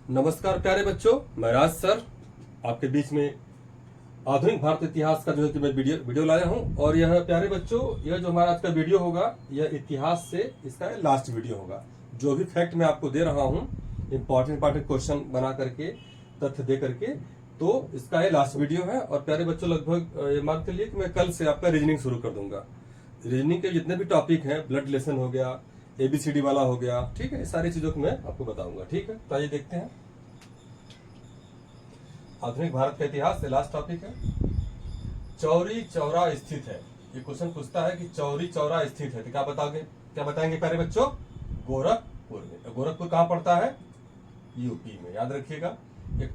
नमस्कार प्यारे बच्चों, मैं राज सर आपके बीच में आधुनिक भारत इतिहास का जो है कि मैं वीडियो लाया हूं। और यह प्यारे बच्चों, यह जो हमारा आज का वीडियो होगा यह इतिहास से इसका लास्ट वीडियो होगा। जो भी फैक्ट मैं आपको दे रहा हूं, इंपॉर्टेंट क्वेश्चन बना करके, तथ्य दे करके, तो इसका ये लास्ट वीडियो है। और प्यारे बच्चों, लगभग ये मान के लिए कि मैं कल से आपका रीजनिंग शुरू कर दूंगा। रीजनिंग के जितने भी टॉपिक हैं, ब्लड रिलेशन हो गया, ABCD वाला हो गया, ठीक है, सारी चीजों को मैं आपको बताऊंगा। ठीक है, तो आइए देखते हैं। आधुनिक भारत का इतिहास से लास्ट टॉपिक है, चौरी चौरा स्थित है। ये क्वेश्चन पूछता है कि चौरी चौरा स्थित है, तो क्या बताएंगे प्यारे बच्चों? गोरखपुर में। गोरखपुर कहाँ पड़ता है? यूपी में। याद रखिएगा, एक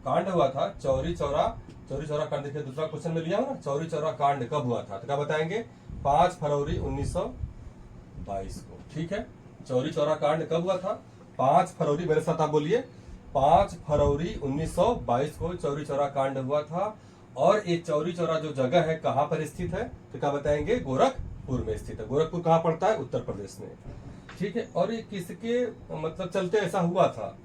कांड हुआ था चौरी चौरा कांड। देखिए दूसरा क्वेश्चन में लिया हूं ना, चौरी चौरा कांड कब हुआ था? तो क्या बताएंगे? 5 फरवरी 1922 को। ठीक है, चौरी चौरा कांड कब हुआ था? 5 फरवरी, मेरे साथ आप बोलिए, 5 फरवरी 1922 को चौरी चौरा कांड हुआ था। और ये चौरी चौरा जो जगह है कहाँ पर स्थित है? तो क्या बताएंगे? गोरखपुर में स्थित है। गोरखपुर कहाँ पड़ता है? उत्तर प्रदेश में। ठीक है, और ये किसके मतलब चलते ऐसा हुआ था?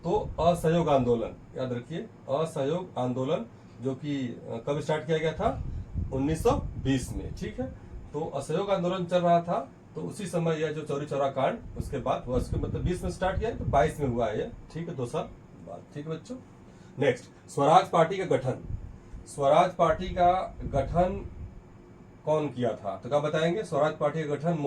तो असहयोग आंदोलन, याद रखिए, असहयोग आंदोलन जो कि कब स्टार्ट किया गया था? 1920 में। ठीक है, तो असहयोग आंदोलन चल रहा था, तो उसी समय यह जो चौरी चौरा कांड उसके बाद हुआ। उसके मतलब 20 में स्टार्ट किया तो 22 में हुआ है ये। ठीक है, 2 साल बाद। ठीक है बच्चों, नेक्स्ट, स्वराज पार्टी का गठन। स्वराज पार्टी का गठन कौन किया था? तो क्या बताएंगे? स्वराज पार्टी का गठन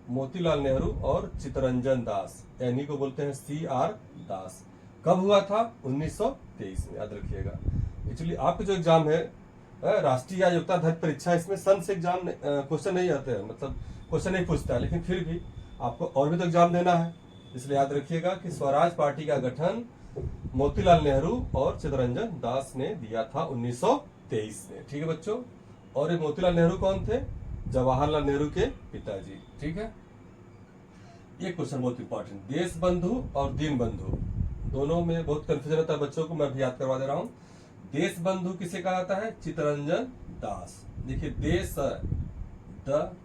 मोतीलाल नेहरू और चित्तरंजन दास, यानी को बोलते हैं CR दास। कब हुआ था? 1923 में। याद रखिएगा। एक्चुअली आपके जो एग्जाम है, राष्ट्रीय योग्यता धन परीक्षा, इसमें सन से एग्जाम क्वेश्चन नहीं आते हैं, मतलब क्वेश्चन नहीं पूछता है, लेकिन फिर भी आपको और भी तो एग्जाम देना है, इसलिए याद रखिएगा कि स्वराज पार्टी का गठन मोतीलाल नेहरू और चित्तरंजन दास ने दिया था 1923 में। ठीक है बच्चों, और ये मोतीलाल नेहरू कौन थे? जवाहरलाल नेहरू के पिताजी। ठीक है, ये क्वेश्चन बहुत इंपॉर्टेंट। देश बंधु और दीन बंधु दोनों में बहुत कंफ्यूजन होता है बच्चों को, मैं भी याद करवा दे रहा हूँ। देश बंधु किसे कहा जाता है? चित्तरंजन दास। देखिए, देश द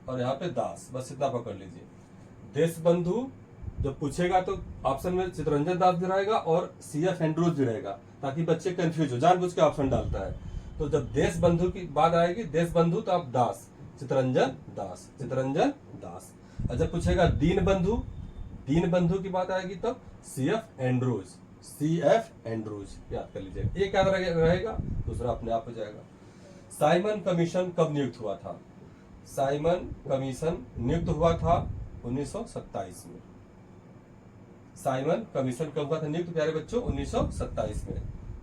और यहाँ पे दास, बस इतना पकड़ लीजिए। देश बंधु जब पूछेगा तो ऑप्शन में चित्तरंजन दास भी रहेगा और CF एंड्रूज भी रहेगा, ताकि बच्चे कंफ्यूज हो, जानबूझ के ऑप्शन डालता है। तो जब देश बंधु की बात आएगी, देश बंधु, तो आप दास, चित्तरंजन दास। और जब पूछेगा दीन बंधु की बात आएगी, तब CF एंड्रूज याद कर लीजिए। एक याद रहेगा, दूसरा अपने आप हो जाएगा। साइमन कमीशन कब नियुक्त हुआ था? साइमन कमीशन नियुक्त हुआ था 1927 में। साइमन कमीशन कब हुआ था नियुक्त प्यारे बच्चों? 1927 में।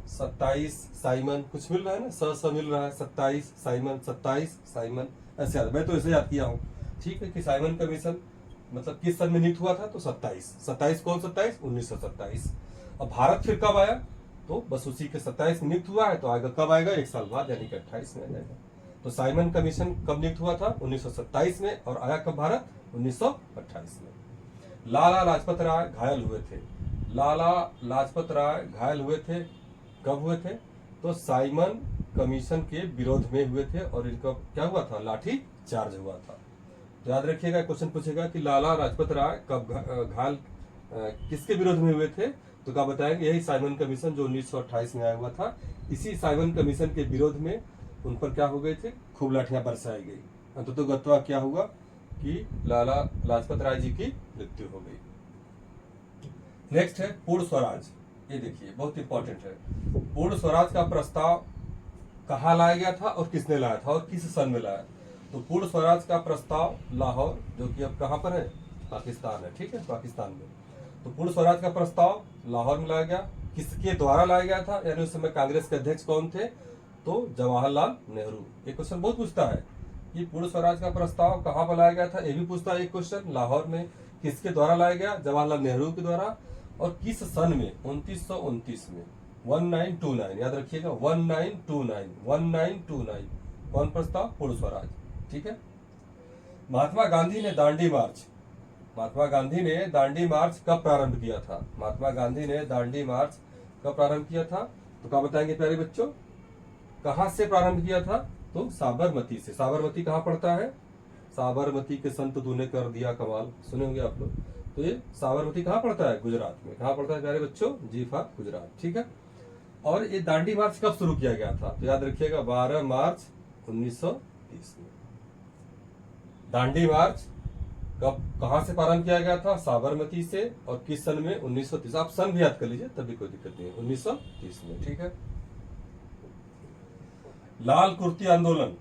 27 साइमन, कुछ मिल रहा है ना, स मिल रहा है, 27 साइमन, 27 साइमन, ऐसे याद, मैं तो ऐसे याद किया हूँ। ठीक है, कि साइमन कमीशन मतलब किस सन में नियुक्त हुआ था? तो 27 कौन 27? 1927। अब भारत फिर कब आया? तो बस उसी के 27 में नियुक्त हुआ है, तो आएगा कब आएगा? 1 साल बाद, यानी कि 28 में आ जाएगा। तो साइमन कमीशन कब नियुक्त हुआ था? 1927 में। और आया कब भारत? 1928 में। लाला लाजपत राय घायल हुए थे। लाला लाजपत राय घायल हुए थे, कब हुए थे? तो साइमन कमीशन के विरोध में हुए थे, और इनका क्या हुआ था? लाठी चार्ज हुआ था। तो याद रखिएगा, क्वेश्चन पूछेगा कि लाला लाजपत राय कब घायल किसके विरोध में हुए थे? तो क्या बताएंगे? यही साइमन कमीशन जो 1928 में आया हुआ था। इसी साइमन कमीशन के विरोध में उन पर क्या हो गए थे? खूब लाठियां बरसाई गई। अंततः क्या हुआ कि लाला लाजपत राय जी की मृत्यु हो गई। नेक्स्ट है पूर्ण स्वराज। ये देखिए, बहुत इंपॉर्टेंट है। पूर्ण स्वराज का प्रस्ताव कहाँ लाया गया था और किसने लाया था और किस सन में लाया? तो पूर्ण स्वराज का प्रस्ताव लाहौर, जो कि अब कहाँ पर है? पाकिस्तान है। ठीक है, पाकिस्तान में। तो पूर्ण स्वराज का प्रस्ताव लाहौर में लाया गया। किसके द्वारा लाया गया था, यानी उस समय कांग्रेस के अध्यक्ष कौन थे? तो जवाहरलाल नेहरू। ये क्वेश्चन बहुत पूछता है कि पूर्ण स्वराज का प्रस्ताव कहाँ पर लाया गया था, ये भी पूछता है एक क्वेश्चन। लाहौर में किसके द्वारा लाया गया? जवाहरलाल नेहरू के द्वारा। और किस सन में? 1929 में, 1929। याद रखिएगा, 1929। कौन प्रस्ताव? पूर्ण स्वराज। ठीक है। महात्मा गांधी ने दांडी मार्च कब प्रारंभ किया था? महात्मा गांधी ने दांडी मार्च कब प्रारंभ किया था? तो क्या बताएंगे प्यारे बच्चों? कहां से प्रारंभ किया था? तो साबरमती से। साबरमती कहां पड़ता है? साबरमती के संत तूने कर दिया कमाल, सुने होंगे आप लोग। तो ये साबरमती कहाँ पड़ता है? गुजरात में। कहाँ पड़ता है प्यारे बच्चों? जी फॉर गुजरात, ठीक है। और ये दांडी मार्च कब शुरू किया गया था? तो याद रखिएगा 12 मार्च 1930 में। दांडी मार्च कब कहां से प्रारंभ किया गया था? साबरमती से। और किस सन में? 1930। आप सन भी याद कर लीजिए, तभी कोई दिक्कत नहीं है, 1930 में, ठीक है। लाल कुर्ती आंदोलन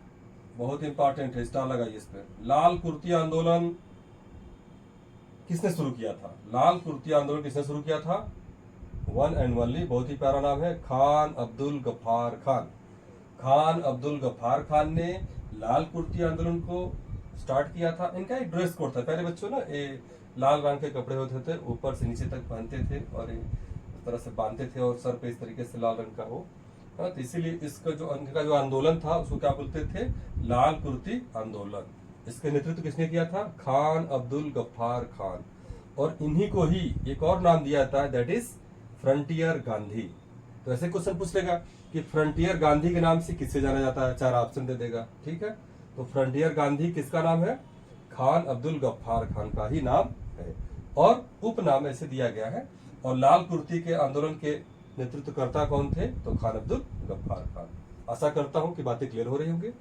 बहुत इंपॉर्टेंट है, स्टार लगाइए इस पे। लाल कुर्ती आंदोलन किसने शुरू किया था? लाल कुर्ती आंदोलन किसने शुरू किया था? वन एंड ओनली, बहुत ही प्यारा नाम है, खान अब्दुल गफ्फार खान। खान अब्दुल गफ्फार खान ने लाल कुर्ती आंदोलन को स्टार्ट किया था। इनका एक ड्रेस कोड था प्यारे बच्चों ना, ये लाल रंग के कपड़े होते थे, ऊपर से नीचे तक पहनते थे और इस तरह से बांधते थे और सर पे इस तरीके से लाल रंग का हो। हाँ, तो इसीलिए इसका जो इनका जो आंदोलन था उसको क्या बोलते थे? लाल कुर्ती आंदोलन। इसका नेतृत्व किसने किया था? खान अब्दुल गफ्फार खान। और इन्हीं को ही एक और नाम दिया जाता है, दैट इज फ्रंटियर गांधी। तो ऐसे क्वेश्चन पूछ लेगा कि फ्रंटियर गांधी के नाम से किससे जाना जाता है? 4 ऑप्शन दे देगा, ठीक है। तो फ्रंटियर गांधी किसका नाम है? खान अब्दुल गफ्फार खान का ही नाम है और उपनाम ऐसे दिया गया है। और लाल कुर्ती के आंदोलन के नेतृत्वकर्ता कौन थे? तो खान अब्दुल गफ्फार खान। आशा करता हूं कि बातें क्लियर हो रही होंगी।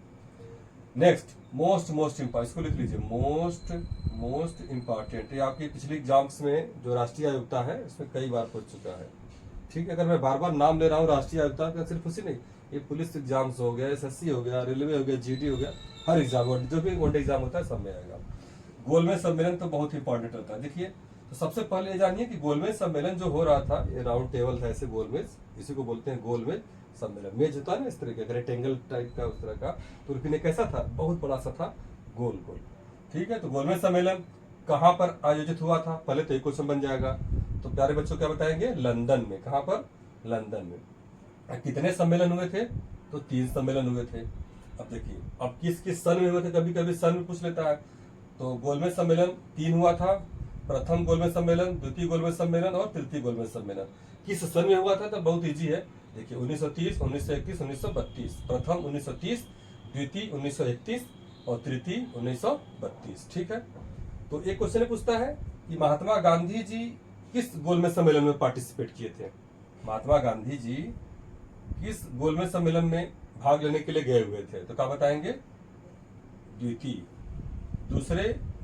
नेक्स्ट, मोस्ट इम्पोर्टेंट, इसको लिख लीजिए, मोस्ट इम्पोर्टेंट। ये आपकी पिछली एग्जाम्स में जो राष्ट्रीय आयुक्ता है इसमें कई बार पूछ चुका है, ठीक है। अगर मैं बार बार नाम ले रहा हूँ राष्ट्रीय आयुक्ता का, सिर्फ उसी नहीं, ये पुलिस एग्जाम्स हो गया, एसएससी हो गया, रेलवे हो गया, जीडी हो गया, हर एग्जाम जो भी वनडे एग्जाम होता है सब में आएगा। गोलमेज सम्मेलन तो बहुत इंपॉर्टेंट होता है। देखिए, तो सबसे पहले ये जानिए कि गोलमेज सम्मेलन जो हो रहा था, ये राउंड टेबल था ऐसे गोलमेज, इसी को बोलते हैं गोलमेज सम्मेलन। मेज होता है ना इस तरह का रेक्टेंगल टाइप का, उस तरह का। तुर्की ने कैसा था? बहुत बड़ा सा था, गोल गोल, ठीक है। तो गोलमेज सम्मेलन कहाँ पर आयोजित हुआ था? पहले तो एक क्वेश्चन बन जाएगा। तो प्यारे बच्चों क्या बताएंगे? लंदन में। कहाँ पर? लंदन में। कितने सम्मेलन हुए थे? तो 3 सम्मेलन हुए थे। अब देखिए, अब किस किस सन में हुए थे? कभी कभी सन में पूछ लेता है। तो गोलमेज सम्मेलन 3 हुआ था, प्रथम गोलमेज सम्मेलन, द्वितीय गोलमेज सम्मेलन और तृतीय गोलमेज सम्मेलन। किस सन में हुआ था? तो बहुत इजी है, देखिए 1930, 1931, 1932। प्रथम 1930, द्वितीय 1931 और तृतीय 1932, ठीक है। तो एक क्वेश्चन पूछता है कि महात्मा गांधी जी किस गोलमेज सम्मेलन में पार्टिसिपेट किए थे? महात्मा गांधी जी किस गोलमेज सम्मेलन में भाग लेने के लिए गए हुए थे? तो क्या बताएंगे? द्वितीय। दूसरे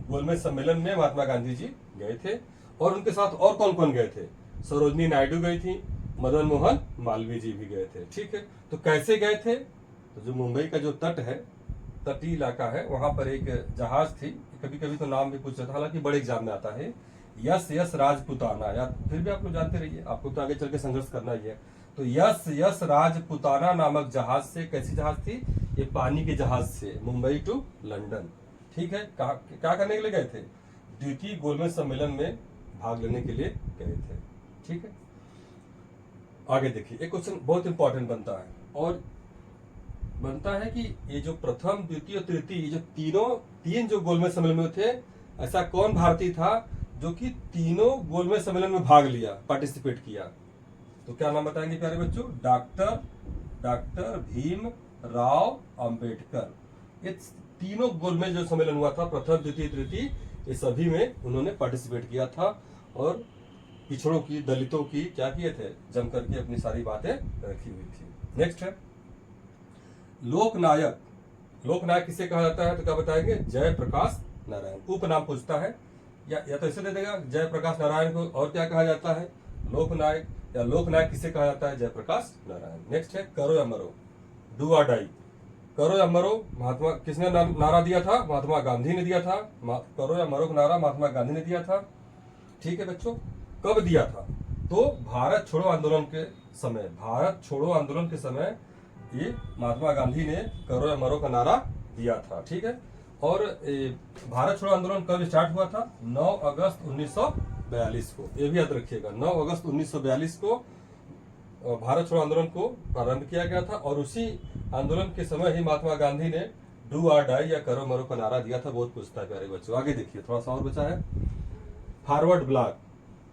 गोलमेज सम्मेलन में महात्मा गांधी जी गए थे और उनके साथ और कौन कौन गए थे? सरोजनी नायडू गई थी, मदन मोहन मालवीय जी भी गए थे, ठीक है। तो कैसे गए थे? तो जो मुंबई का जो तट है, तटीय इलाका है, वहां पर एक जहाज थी, कभी कभी तो नाम भी पूछ जाता है, हालांकि बड़े एग्जाम में आता है, यस राजपुताना। या फिर भी आप लोग जानते रहिए, आपको तो आगे चल के संघर्ष करना ही है। तो यस राजपुताना नामक जहाज से, कैसी जहाज थी? ये पानी के जहाज से मुंबई टू लंदन, ठीक है। क्या करने के लिए गए थे? द्वितीय गोलमेज सम्मेलन में भाग लेने के लिए गए थे, ठीक है। आगे देखिए, एक क्वेश्चन बहुत इंपॉर्टेंट बनता है और बनता है कि ये जो प्रथम, द्वितीय और तृतीय, जो तीन जो गोलमेज सम्मेलन में थे, ऐसा कौन भारतीय था जो कि तीनों गोलमेज सम्मेलन में भाग लिया, पार्टिसिपेट किया? तो क्या नाम बताएंगे प्यारे बच्चों? डॉक्टर भीम राव अंबेडकर। ये तीनों गोलमेज जो सम्मेलन हुआ था, प्रथम, द्वितीय, तृतीय, ये सभी में उन्होंने पार्टिसिपेट किया था और पिछड़ों की, दलितों की क्या किए थे? जम करके अपनी सारी बातें रखी हुई थी। नेक्स्ट है लोकनायक। लोकनायक किसे कहा जाता है? तो क्या बताएंगे? जयप्रकाश नारायण। उपनाम पूछता है या तो इसे दे देगा जयप्रकाश नारायण को, और क्या कहा जाता है? लोकनायक। या लोकनायक किसे कहा जाता है? जयप्रकाश नारायण। नेक्स्ट है करो या मरो, डू और डाई। करो या मरो महात्मा किसने नारा दिया था? महात्मा गांधी ने दिया था। करो या मरो का नारा महात्मा गांधी ने दिया था, ठीक है बच्चों। कब दिया था? तो भारत छोड़ो आंदोलन के समय, भारत छोड़ो आंदोलन के समय ये महात्मा गांधी ने करो या मरो का नारा दिया था, ठीक है। और भारत छोड़ो आंदोलन कब स्टार्ट हुआ था? 9 अगस्त 1942 को, ये भी याद रखिएगा। 9 अगस्त 1942 को भारत छोड़ो आंदोलन को प्रारंभ किया गया था और उसी आंदोलन के समय ही महात्मा गांधी ने डू और डाई या करो मरो का नारा दिया था। बहुत पूछता है प्यारे बच्चों। आगे देखिए, थोड़ा सा और बचा है। फॉरवर्ड ब्लॉक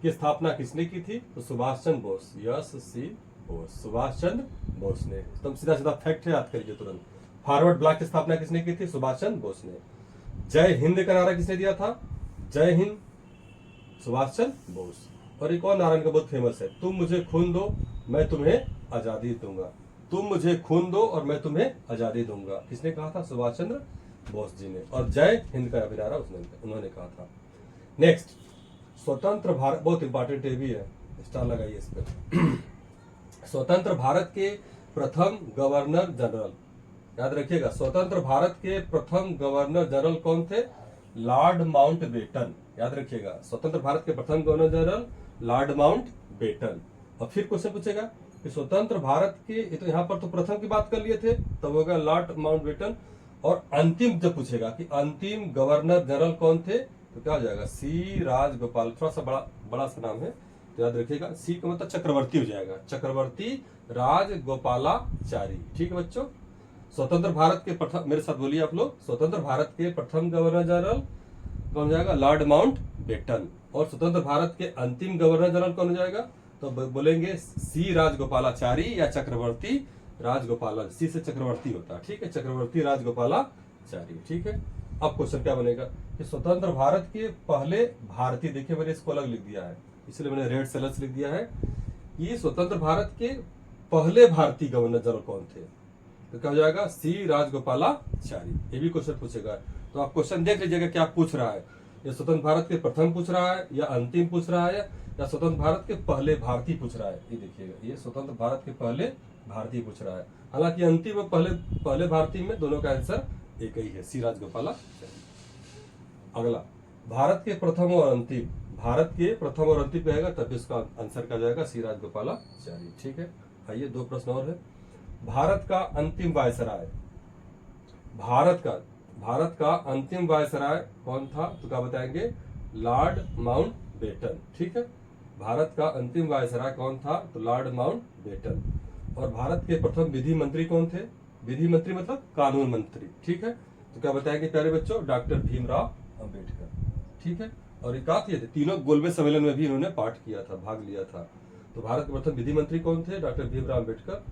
की स्थापना किसने की थी? तो सुभाष चंद्र बोस, यस बोस, सुभाष चंद्र बोस ने। तुम सीधा फैक्ट याद करिए तुरंत। फॉरवर्ड ब्लॉक की स्थापना किसने की थी? सुभाष चंद्र बोस ने। जय हिंद का नारा किसने दिया था? जय हिंद सुभाष चंद्र बोस। और एक और नारायण का बहुत फेमस है, तुम मुझे खून दो मैं तुम्हें आजादी दूंगा। तुम मुझे खून दो और मैं तुम्हें आजादी दूंगा, किसने कहा था? सुभाष चंद्र बोस जी ने। और जय हिंद का भी नारा उन्होंने कहा था। नेक्स्ट, स्वतंत्र भारत, बहुत इंपॉर्टेंट ये भी है, स्टार लगाइए इस पर। स्वतंत्र भारत के प्रथम गवर्नर जनरल, याद रखिएगा, स्वतंत्र भारत के प्रथम गवर्नर जनरल कौन थे? Lord Mountbatten. याद रखिएगा, स्वतंत्र भारत के प्रथम गवर्नर जनरल लॉर्ड माउंटबेटन। और फिर क्वेश्चन पूछेगा कि स्वतंत्र भारत के, तो यहाँ पर तो प्रथम की बात कर लिए थे, तब होगा लॉर्ड माउंटबेटन। और अंतिम जब पूछेगा कि अंतिम गवर्नर जनरल कौन थे, तो क्या हो जाएगा? सी राजगोपाल। थोड़ा सा बड़ा सा नाम है, तो याद रखिएगा, सी का मतलब चक्रवर्ती हो जाएगा, चक्रवर्ती राजगोपालाचारी। ठीक है बच्चों, स्वतंत्र भारत के प्रथम, मेरे साथ बोलिए आप लोग, स्वतंत्र भारत के प्रथम गवर्नर जनरल कौन हो जाएगा? Lord Mountbatten. और स्वतंत्र भारत के अंतिम गवर्नर जनरल कौन हो जाएगा? तो बोलेंगे सी राजगोपालाचारी या चक्रवर्ती राजगोपाला। सी से चक्रवर्ती होता है, ठीक है, चक्रवर्ती राजगोपालाचारी। ठीक है, अब क्वेश्चन क्या बनेगा कि स्वतंत्र भारत के पहले भारतीय, देखिए मैंने इसको अलग लिख दिया है, इसलिए मैंने रेड सेलर्स लिख दिया है। ये स्वतंत्र भारत के पहले भारतीय गवर्नर जनरल कौन थे? तो क्या हो जाएगा? सी राजगोपालाचारी। ये भी क्वेश्चन पूछेगा, तो आप क्वेश्चन देख लीजिएगा क्या पूछ रहा है। ये स्वतंत्र भारत के प्रथम पूछ रहा है, या अंतिम पूछ रहा है, या स्वतंत्र भारत के पहले भारतीय पूछ रहा है। ये देखिएगा, ये स्वतंत्र भारत के पहले भारतीय पूछ रहा है। हालांकि अंतिम और पहले भारतीय में दोनों का आंसर एक ही है, सी राजगोपालाचारी। अगला, भारत के प्रथम और अंतिम, भारत के प्रथम और अंतिम पे आएगा, तब इसका आंसर क्या जाएगा? सी राजगोपालाचारी। ठीक है, आइए दो प्रश्न और है। भारत का अंतिम वायसराय, भारत का अंतिम वायसराय कौन था? तो क्या बताएंगे? Lord Mountbatten. ठीक है, भारत का अंतिम वायसराय कौन था? तो लॉर्ड माउंटबेटन। और भारत के प्रथम विधि मंत्री कौन थे? विधि मंत्री मतलब कानून मंत्री। ठीक है, तो क्या बताएंगे प्यारे बच्चों? डॉक्टर भीमराव अंबेडकर। ठीक है, और एक बात ये थी, तीनों गोलमेज सम्मेलन में भी इन्होंने पार्ट किया था, भाग लिया था। तो भारत के प्रथम विधि मंत्री कौन थे? डॉक्टर भीमराव अंबेडकर।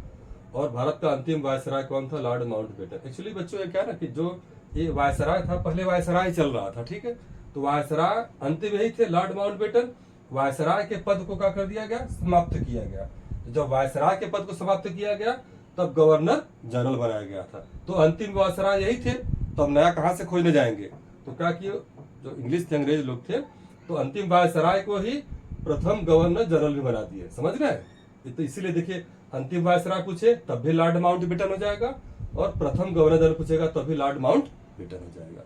और भारत का अंतिम वायसराय कौन था? Lord Mountbatten. एक्चुअली बच्चों ये क्या ना कि जो ये वायसराय था, पहले वायसराय चल रहा था, ठीक है, तो वायसराय अंतिम यही थे लॉर्ड माउंटबेटन। वायसराय के पद को क्या कर दिया गया? समाप्त किया गया। तो जब वायसराय के पद को समाप्त किया गया, तब गवर्नर जनरल बनाया गया था। तो अंतिम वायसराय यही थे, तो अब नया कहां से खोजने जाएंगे? तो क्या किए, जो इंग्लिश के अंग्रेज लोग थे, तो अंतिम वायसराय को ही प्रथम गवर्नर जनरल भी बना दिए। समझ रहे हैं? तो इसीलिए देखिए, अंतिम वायसराय पूछे तब भी लॉर्ड माउंटबेटन हो जाएगा, और प्रथम गवर्नर जनरल पूछेगा तब भी लॉर्ड माउंटबेटन हो जाएगा।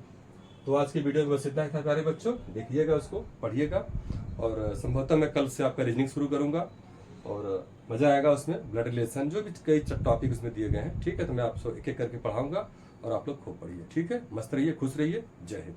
तो आज की वीडियो में बस इतना ही था प्यारे बच्चों, देखिएगा उसको, पढ़िएगा, और संभवतः मैं कल से आपका रीजनिंग शुरू करूंगा, और मजा आएगा उसमें। ब्लड रिलेशन, जो भी कई टॉपिक उसमें दिए गए हैं, ठीक है, तो मैं आपको एक एक करके पढ़ाऊंगा, और आप लोग खूब पढ़िए। ठीक है, मस्त रहिए, खुश रहिए, जय हिंद।